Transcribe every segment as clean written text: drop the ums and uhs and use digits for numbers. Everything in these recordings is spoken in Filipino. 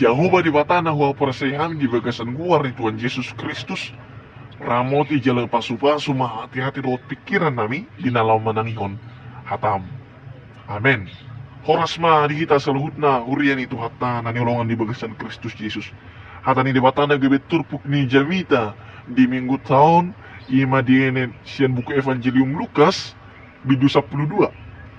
Jehovah di batana hua persehan di bagasan guar ni Tuhan Yesus Kristus. Ramoti jala pasu-pasu ma hati-hati dot pikiran nami di nalau manangihon hatam. Amin. Horas ma di kita seluhutna urian itu hatta na niolongan di bagasan Kristus Yesus. Hatta ni di batana gebet turpuk ni jamita di minggu tahun ima diene sian buku Evangelium Lukas bidu 12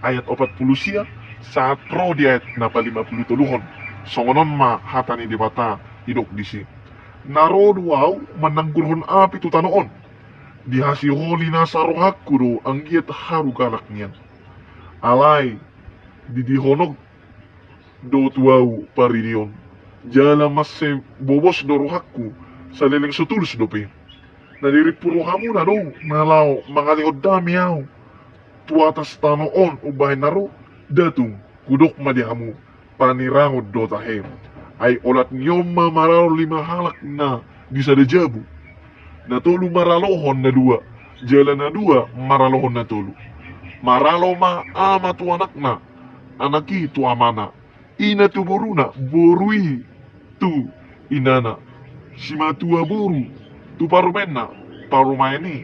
ayat 40 sia saat pro di ayat napa 50 tuluhon. Songonon ma hata ni di bata idok disi. Narodu au menanggurhon api tu tanoon. Di hasi holi nasa rohakku do anggiat haru galak niyan. Alai di dihonog do tuau paridion. Jala masse bobos do rohakku sa leleng sutulus dope. Nadiri puro hamu na do nalaw mangalihod dami au. Tu atas tanoon ubahin naro datung kudok madihamu panirangod do tahem. Ay olat niyom maralo 5 halak na bisa dejabu. Na tolu maralohon na 2. Jalan na 2 maralohon na tolu. Maralo ma ama tu anak na. Anaki tu amana. Ina tu boruna borui tu inana. Sima tua boru tu parumena parumaini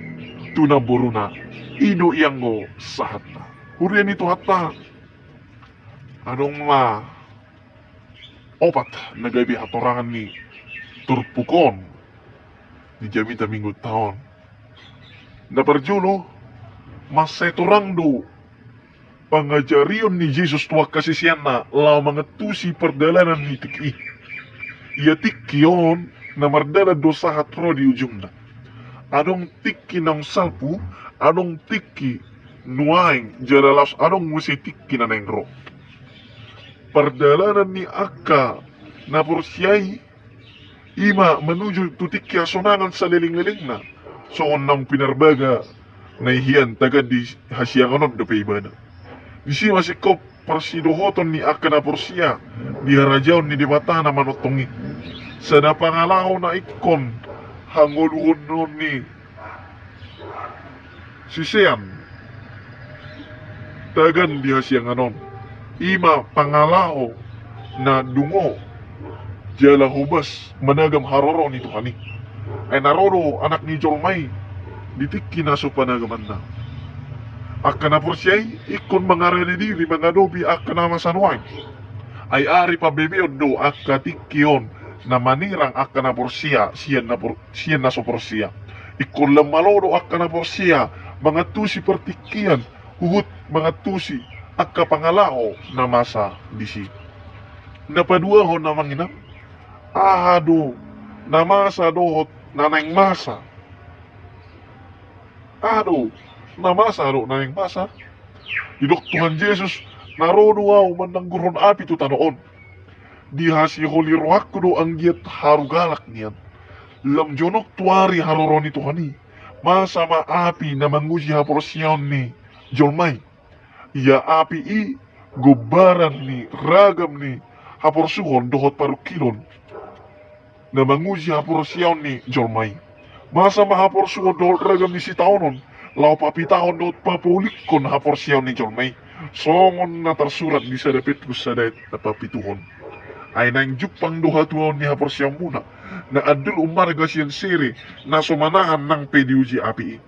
tu na boruna. Ino iango sahatna. Hurian itu hatta. Anong ma opat nagabi hatorangan ni turpukon di jamita minggu tahun. Na perjulo masay turang do pangajarion ni Jesus tua kasisiyan na lao mangetusi perdalanan ni tiki. Ia tikion na mardala dosa hatro di ujung na. Adong tiki ng salpu, adong tiki nuaing jalalas, adong musi tiki na nengro. Perdalanan ni Akka na porsyay ima menuju tutik kiasonangan sa liling-liling na soon ng pinarbaga na ihiyan tagad di hasyanganon do paibana. Di si masikop parsidohoton ni Akka na porsya di harajaw ni dibata na manotongi sa napangalaho na ikon hanguluhon nun ni sisean tagan di hasyanganon. Ima pangalaho na dungo jala hubas managam haroro ni Tuhani. Ay naroro anak ni Jolmay ditikki na so panagaman na. Akka na porsyay ikon mangarani diri mangadobi akka na masanway. Ay ari pa bebeon do akka tikkiyon na manirang akka na porsya siyan na so porsya. Ikon lamalodo akka na porsya mga tusi pertikkiyan huhut mga tusi akka pangalaho na masa disi. Napadua ho na manginam. Ahado na masa dohot naneng masa. Ahado na masa do naneng masa. Idok Tuhan Yesus narodo au mananggurhon api tu tanoon. Di hasi holi rohakku do anggiat haru galak niyan. Lam jonok tuari haroroni Tuhani. Masa ma api na manguji haporosyon ni Jolmay. Ya api i gubaran ni ragam ni haporsuhon dohot parukilon na manguji haporosyaon ni Jolmay. Masa mahaporsuhon dohot ragam ni sitaonon lau papitahon dohot papulikon haporosyaon ni Jolmay. Songon na tersurat di sada Petrus sada na papituhon. Ay nang jupang dohatuon ni haporosyaon muna na adul umarga siyan siri na sumanahan ng pediuji api i.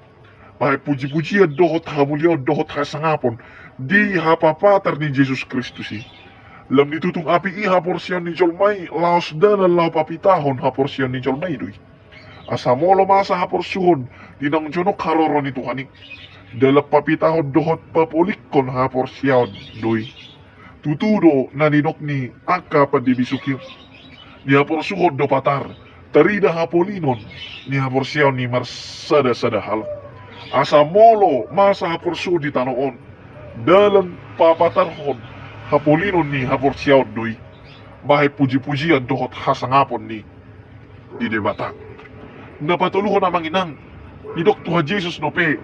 Bahay puji-pujian dohot hamulion dohot hasangapon di hapapatar ni Jesus Kristus i. Lam nitutung api i haporsyan ni Jolmay laos danan lao papitahon haporsyan ni Jolmay doy. Asamolo masa haporsyuhon dinang jonok haroro ni Tuhani. Dalap papitahon dohot papulikon haporsyan doy. Tutudo na ninok ni Akka padibisukyo. Ni haporsyuhon do patar tarida hapolinon ni haporsyan ni marsada-sada halak. Asamolo masa haporsu di tanoon dalam papatarhon hapolinon ni haporsyaon doy. Bahay puji-pujian dohot hasangapon ni di debata. Napatuluhon na manginang ni Tuhan Yesus nope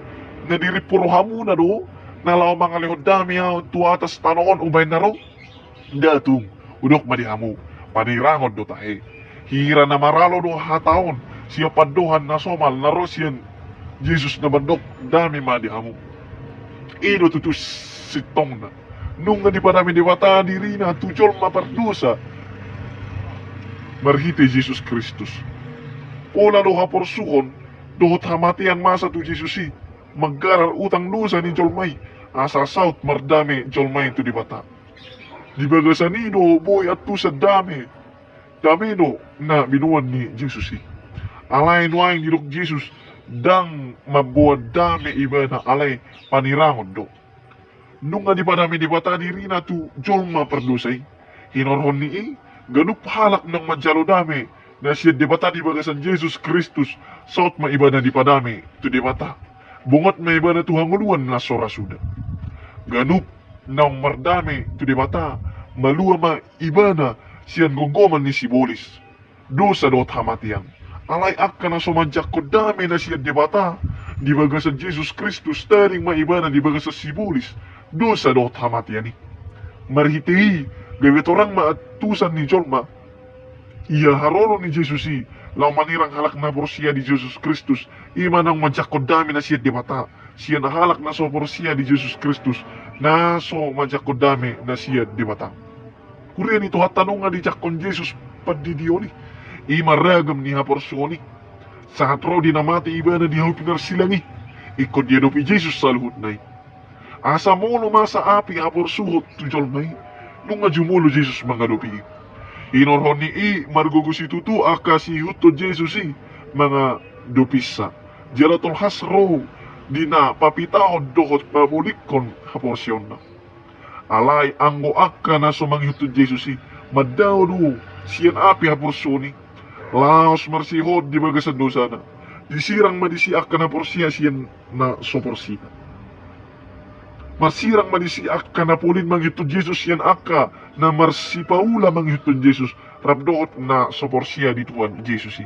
na diripuro hamu na do nalaw mga lihod dami tu atas tanoon ubay na ro. Datung udok madihamu panirangod do tahe. Hira na maralo do hataon siya paduhan na somal na rosyan Jesus na bandok dami madihamu. Ino tutus sitong na. Nung nga di pa namin diwata diri na tujol mapardusa. marhiti Jesus Kristus. Pola do haporsuhon, dohot hamatian masa tu Jesusi, maggarar utang dosa ni Jolmay, asa saut mardame Jolmay tu di bata. Di bagasanido boy at tu sa dami do na binuan ni Jesusi. Alay nuay ni Dok Jesus, dang mabuad dami iba na alay panirangon do. Nung nga di pa namin di bata diri na tu Jolma perdusay, hinorhon ni ganup halak ng madyalo dami na siya di bata di bagasan Jesus Kristus saot maiba na di pa dami tu di bata. Bungot maiba na tu hanguluan na sorasuda. Ganup ng mardami tu di bata, malua ma iba na siyan gonggoman ni Sibolis. Dosa dot hamatian. Alay akka na sumadyak ko dami na siya di bata, di bagasan Jesus Kristus taring maiba na di bagasan Sibolis. Dosa dot hamatian ni. Marhiti, gawit orang maatusan ni Jolma, iya haroro ni Jesusi, lau manirang halak na porsiya di Jesus Kristus, ima nang majakod dami na siya di bata, siya na halak na so porsiya di Jesus Kristus, na so majakod dami na siya di bata. Kuriyan ito hatanong nga di jakon Jesus padidiyoni, ima ragam ni haporsyoni, sa hatro di namati iba na di hawipinar silangi, ikod yadopi Jesus sa luhut na asa molo masa api hapor suhot tu Jolmay, nung nga jumulo Jesus mga lupi. Inorhon ni margugusi tutu akasi huto Jesus mga dupisa. Jalatol hasro di na papitahon dohot pabulikon haporsyon na. Alay anggo akka na sumanghuto Jesus madaw do siyan api haporsoni. Laos marsihod di bagasan dosa na. Disirang madisi akka na porsiya siyan na soporsiya. Masirang manisi akka na pulin manghitod Jesus yan akka na marsipaula manghitod Jesus rabdoot na soporsiya dituan Jesus.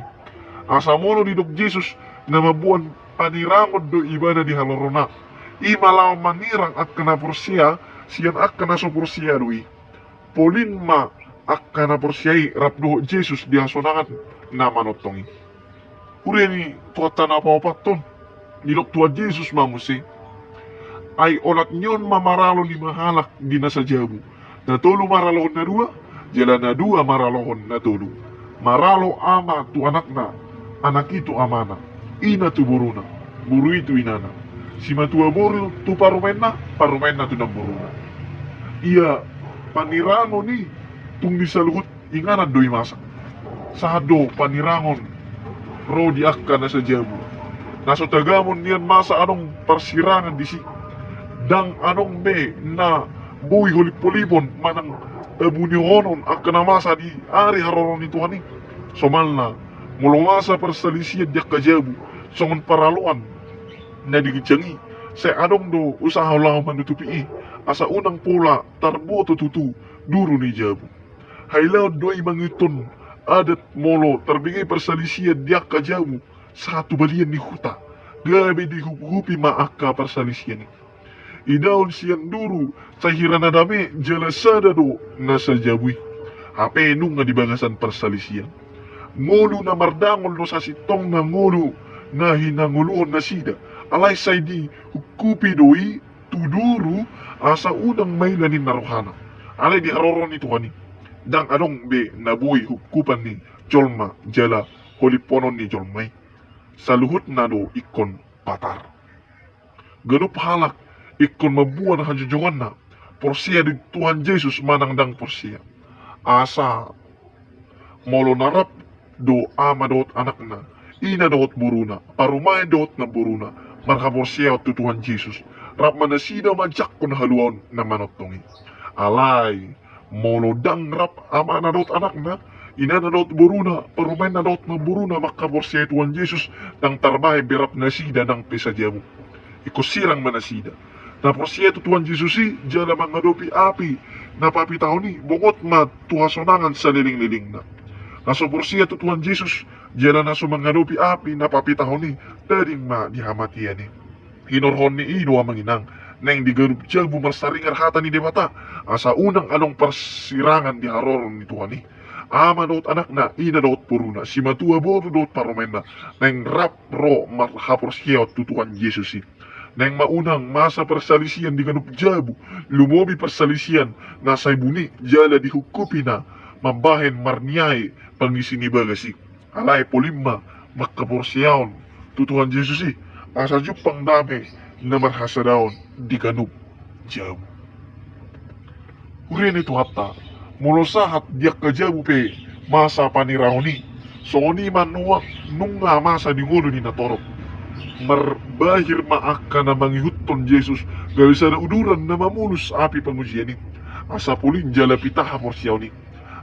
Asa mono di Dok Jesus na mabuan panirangod do iba na di halorona. Imalaw manirang akka na porsiya siyan akka na soporsiya doi. Pulin ma akka na porsiyay rabdoot Jesus di hasonangan na manotongi. Uri ni tuwata na pawapaton ni Dok tuwa Jesus mamusi. Ay olat nyon mamaralo ni mahalak di nasa jabu. Natulu maralohon na dua, jala na dua maralohon na tulu. Maralo ama tu anak na, anak itu amana. Ina tu buruna, buru itu inana. Si matua buru tu parumena tu nang buruna. Iya panirangon ni, tung disaluhut inganan doi masa. Sado panirangon, ro di akka nasa jabu. Naso tagamon niyan masa anong persirangan di si. Dang anong be na buhi hulip-pulipon manang tabunihonon akka na masa di ari haroron ni Tuhan ni. Somal na mulong masa persalisiyan diak kajabu songon paraluan na digityangi sa anong do usaha lang manutupi asa unang pula tarbo tutu duro ni jabu. Hailaw do'y mangiton adat molo terbigay persalisiyan diak kajabu sa tubalian ni huta. Gabi di hupi maaka persalisiyan ni. Idaon siyang duru sa hiranadami jalasada do nasa jabui. Hape nung nga dibagasan persalisian. Ngolo na mardangol no sa sitong na ngolo na hinanguluon na sida. Alay say di hukupi doi tuduru asa unang may lanin narohana. Alay di haroron ni Tuhan ni. Dang anong be nabuhi hukupan ni Jolma jala holiponon ni Jolmay. Sa luhut na do ikon patar. Ganup halak ikon mabuan na hajujuan na porsiya di Tuhan Jesus manangdang porsiya. Asa molo narap do ama doot anak na ina doot buruna parumay doot na buruna marka porsiya to Tuhan Jesus rap manasida majak kon haluan na manotongi. Alay molo dang rap ama na doot anak na ina na doot buruna parumay na doot na buruna maka porsiya Tuhan Jesus nang tarbay birap nasida ng pesadyamu. Ikusirang manasida. Tapos siya Tuhan Jesus jala mga dopi api napapitaw ni bungot matuhasonangan sa liling-liling na. Nasopor siya Tuhan Jesus jala na mga dopi api napapitaw ni daring dihamatian ni. Hinorhon ni Ido ang manginang na hindi garup siya bumarsaringar hata ni Debata asa unang anong persirangan di haroron ni Tuhan ni. Ama doot anak na ina doot puruna si matua boto doot paromena nang rap ro marhapor siya Tuhan Jesus nang maunang masa persalisian di kanup jabu, lumobi persalisian na say buni, jala dihukupi na, mambahen marniay, pangisi ni bagasi. Alay polimma magkaporsyaon. Tutuhan Jesus asa jupang dami na marhasadaon di kanub jam. Urin itu hatta mulusahat diak kajabu pe masa panirahoni. So ni manuak nunga masa di ngulo ni natorok. Marbahir maaka na mangihutton Jesus gawis na uduran na mamulus api pangujian ni. Asa pulin jala pitaha porsyaw ni.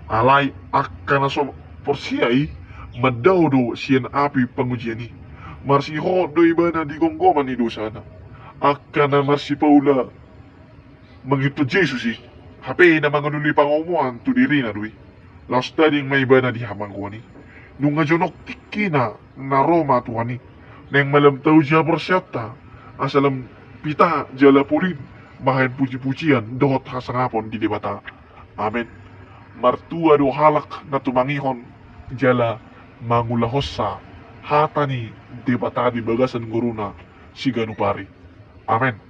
Alay akka na so porsyai madawdo siyan api pangujian ni. Marsiho do iba na digonggoman ni dosa na. Akka na marsipaula mangito Jesus hape na mga nuli pangomuan to diri na doy. Last studying may iba na dihamang ko ni. Nung nga jonok tikina na Roma tuwani. Neng malam tau siya porsyata asalam pita jala purin mahain puji-pujian dohot hasangapon di debata. Amen. Martua do halak na tumangihon jala mangulahosa hatani debata di bagasan guruna si ganupari. Amen.